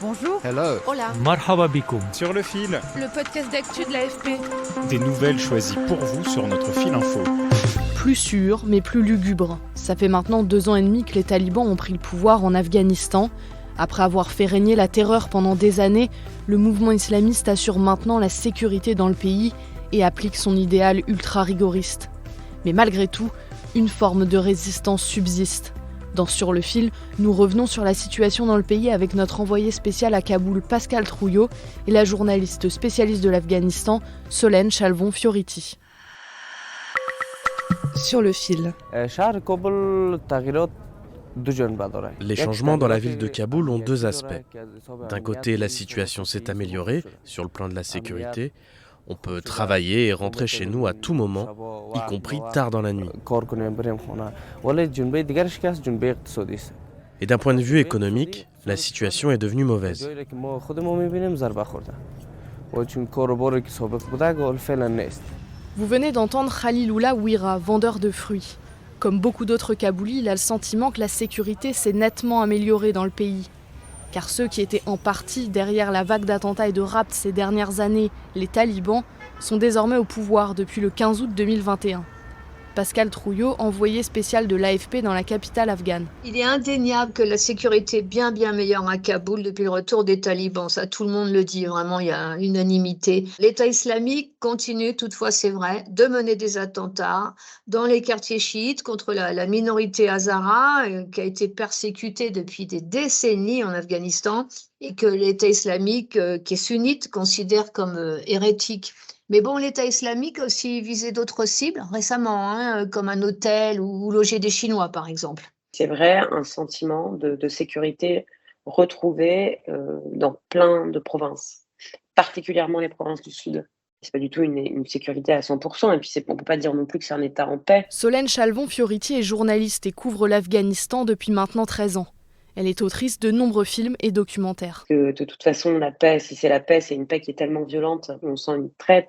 Bonjour. Hello. Hola. Marhaba bikoum. Sur le fil, Le podcast d'actu de l'AFP. des nouvelles choisies pour vous sur notre fil info. Plus sûr, mais plus lugubre. Ça fait maintenant 2 ans et demi que les talibans ont pris le pouvoir en Afghanistan. Après avoir fait régner la terreur pendant des années, le mouvement islamiste assure maintenant la sécurité dans le pays et applique son idéal ultra-rigoriste. Mais malgré tout, une forme de résistance subsiste. Dans Sur le fil, nous revenons sur la situation dans le pays avec notre envoyé spécial à Kaboul, Pascal Trouillot, et la journaliste spécialiste de l'Afghanistan, Solène Chalvon-Fioriti. Sur le fil. Les changements dans la ville de Kaboul ont 2 aspects. D'un côté, la situation s'est améliorée sur le plan de la sécurité. On peut travailler et rentrer chez nous à tout moment, y compris tard dans la nuit. Et d'un point de vue économique, la situation est devenue mauvaise. Vous venez d'entendre Khaliloula Ouira, vendeur de fruits. Comme beaucoup d'autres Kaboulis, il a le sentiment que la sécurité s'est nettement améliorée dans le pays. Car ceux qui étaient en partie derrière la vague d'attentats et de rapts ces dernières années, les talibans, sont désormais au pouvoir depuis le 15 août 2021. Pascal Trouillot, envoyé spécial de l'AFP dans la capitale afghane. Il est indéniable que la sécurité est bien meilleure à Kaboul depuis le retour des talibans. Ça, tout le monde le dit, vraiment, il y a unanimité. L'État islamique continue, toutefois c'est vrai, de mener des attentats dans les quartiers chiites contre la minorité hazara qui a été persécutée depuis des décennies en Afghanistan et que l'État islamique, qui est sunnite, considère comme hérétique. Mais bon, l'État islamique a aussi visé d'autres cibles récemment, comme un hôtel ou loger des Chinois, par exemple. C'est vrai, un sentiment de sécurité retrouvé dans plein de provinces, particulièrement les provinces du Sud. C'est pas du tout une sécurité à 100%, et puis on peut pas dire non plus que c'est un État en paix. Solène Chalvon-Fioriti est journaliste et couvre l'Afghanistan depuis maintenant 13 ans. Elle est autrice de nombreux films et documentaires. Que de toute façon, la paix, si c'est la paix, c'est une paix qui est tellement violente. On sent une très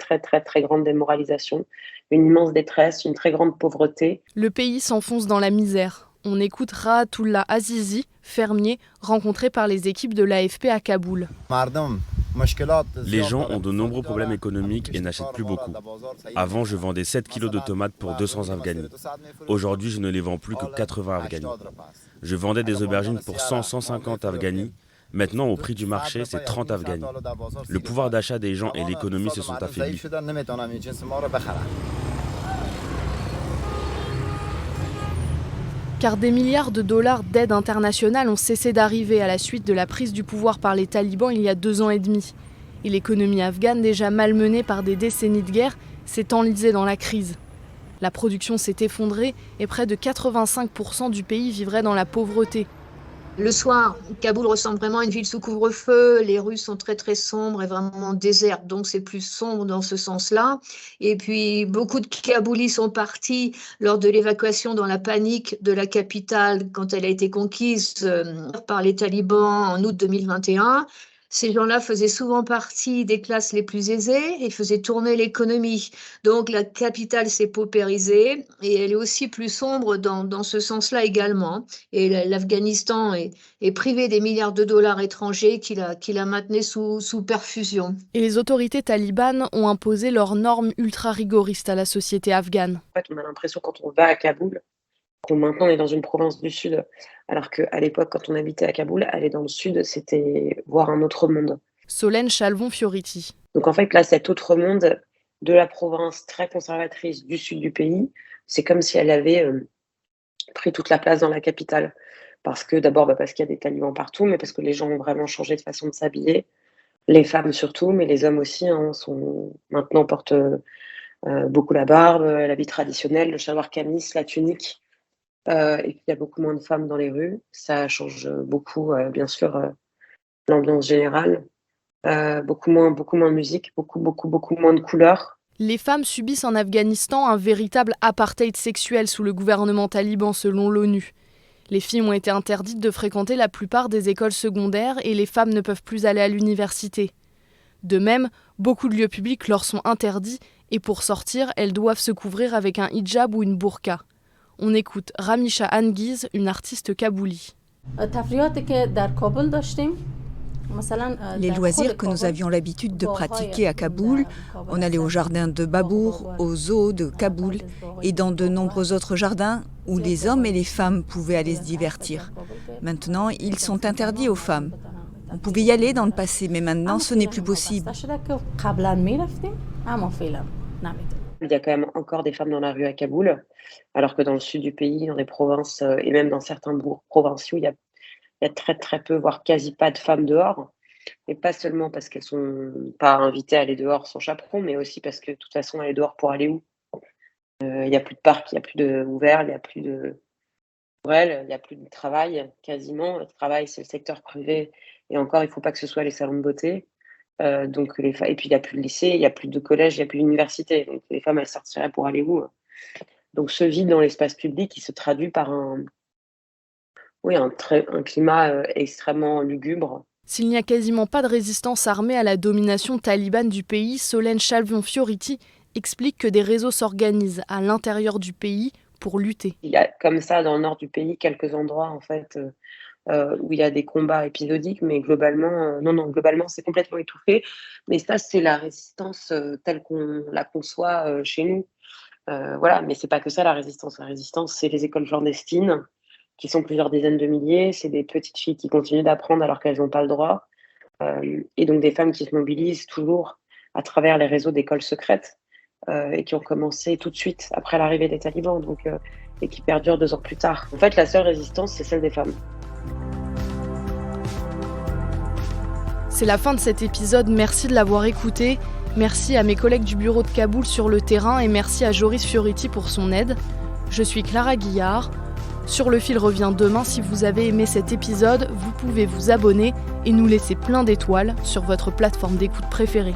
grande démoralisation, une immense détresse, une très grande pauvreté. Le pays s'enfonce dans la misère. On écoute Rahatullah Azizi, fermier, rencontré par les équipes de l'AFP à Kaboul. Les gens ont de nombreux problèmes économiques et n'achètent plus beaucoup. Avant, je vendais 7 kilos de tomates pour 200 Afghanis. Aujourd'hui, je ne les vends plus que 80 Afghanis. Je vendais des aubergines pour 100-150 Afghanis. Maintenant, au prix du marché, c'est 30 Afghanis. Le pouvoir d'achat des gens et l'économie se sont affaiblis. Car des milliards de dollars d'aide internationale ont cessé d'arriver à la suite de la prise du pouvoir par les talibans il y a 2 ans et demi. Et l'économie afghane, déjà malmenée par des décennies de guerre, s'est enlisée dans la crise. La production s'est effondrée et près de 85% du pays vivrait dans la pauvreté. Le soir, Kaboul ressemble vraiment à une ville sous couvre-feu. Les rues sont très sombres et vraiment désertes, donc c'est plus sombre dans ce sens-là. Et puis, beaucoup de Kaboulis sont partis lors de l'évacuation dans la panique de la capitale quand elle a été conquise par les talibans en août 2021. Ces gens-là faisaient souvent partie des classes les plus aisées et faisaient tourner l'économie. Donc la capitale s'est paupérisée et elle est aussi plus sombre dans ce sens-là également. Et l'Afghanistan est privé des milliards de dollars étrangers qui la maintenaient sous perfusion. Et les autorités talibanes ont imposé leurs normes ultra-rigoristes à la société afghane. En fait, on a l'impression quand on va à Kaboul, qu'on maintenant est dans une province du Sud, alors qu'à l'époque, quand on habitait à Kaboul, aller dans le Sud, c'était voir un autre monde. Solène Chalvon-Fioriti. Donc en fait, là, cet autre monde de la province très conservatrice du sud du pays, c'est comme si elle avait pris toute la place dans la capitale. Parce que d'abord, parce qu'il y a des talibans partout, mais parce que les gens ont vraiment changé de façon de s'habiller. Les femmes surtout, mais les hommes aussi, maintenant portent beaucoup la barbe, l'habit traditionnel, le chalwar kamis, la tunique. Et puis il y a beaucoup moins de femmes dans les rues. Ça change beaucoup, bien sûr, l'ambiance générale. Beaucoup moins de musique, beaucoup moins de couleurs. Les femmes subissent en Afghanistan un véritable apartheid sexuel sous le gouvernement taliban, selon l'ONU. Les filles ont été interdites de fréquenter la plupart des écoles secondaires et les femmes ne peuvent plus aller à l'université. De même, beaucoup de lieux publics leur sont interdits et pour sortir, elles doivent se couvrir avec un hijab ou une burqa. On écoute Ramisha Anguiz, une artiste kabouli. Les loisirs que nous avions l'habitude de pratiquer à Kaboul, on allait au jardin de Babour, au zoo de Kaboul et dans de nombreux autres jardins où les hommes et les femmes pouvaient aller se divertir. Maintenant, ils sont interdits aux femmes. On pouvait y aller dans le passé, mais maintenant, ce n'est plus possible. Il y a quand même encore des femmes dans la rue à Kaboul, alors que dans le sud du pays, dans les provinces et même dans certains bourgs provinciaux, il y a très très peu, voire quasi pas de femmes dehors. Et pas seulement parce qu'elles sont pas invitées à aller dehors sans chaperon, mais aussi parce que de toute façon, aller dehors pour aller où? Il n'y a plus de parc, il n'y a plus de ouvert, il n'y a plus de il n'y a plus de travail quasiment. Le travail, c'est le secteur privé. Et encore, il ne faut pas que ce soit les salons de beauté. Et puis, il n'y a plus de lycée, il n'y a plus de collège, il n'y a plus d'université. Donc, les femmes, elles sortiraient pour aller où? Donc, ce vide dans l'espace public, il se traduit par un climat extrêmement lugubre. S'il n'y a quasiment pas de résistance armée à la domination talibane du pays, Solène Chalvion-Fioriti explique que des réseaux s'organisent à l'intérieur du pays pour lutter. Il y a comme ça, dans le nord du pays, quelques endroits, en fait, où il y a des combats épisodiques, mais globalement, globalement, c'est complètement étouffé. Mais ça, c'est la résistance telle qu'on la conçoit chez nous. Mais c'est pas que ça, la résistance. La résistance, c'est les écoles clandestines, qui sont plusieurs dizaines de milliers. C'est des petites filles qui continuent d'apprendre alors qu'elles n'ont pas le droit. Et donc des femmes qui se mobilisent toujours à travers les réseaux d'écoles secrètes et qui ont commencé tout de suite après l'arrivée des talibans, et qui perdurent 2 ans plus tard. En fait, la seule résistance, c'est celle des femmes. C'est la fin de cet épisode, merci de l'avoir écouté. Merci à mes collègues du bureau de Kaboul sur le terrain et merci à Joris Fioriti pour son aide. Je suis Clara Guillard. Sur le fil revient demain. Si vous avez aimé cet épisode, vous pouvez vous abonner et nous laisser plein d'étoiles sur votre plateforme d'écoute préférée.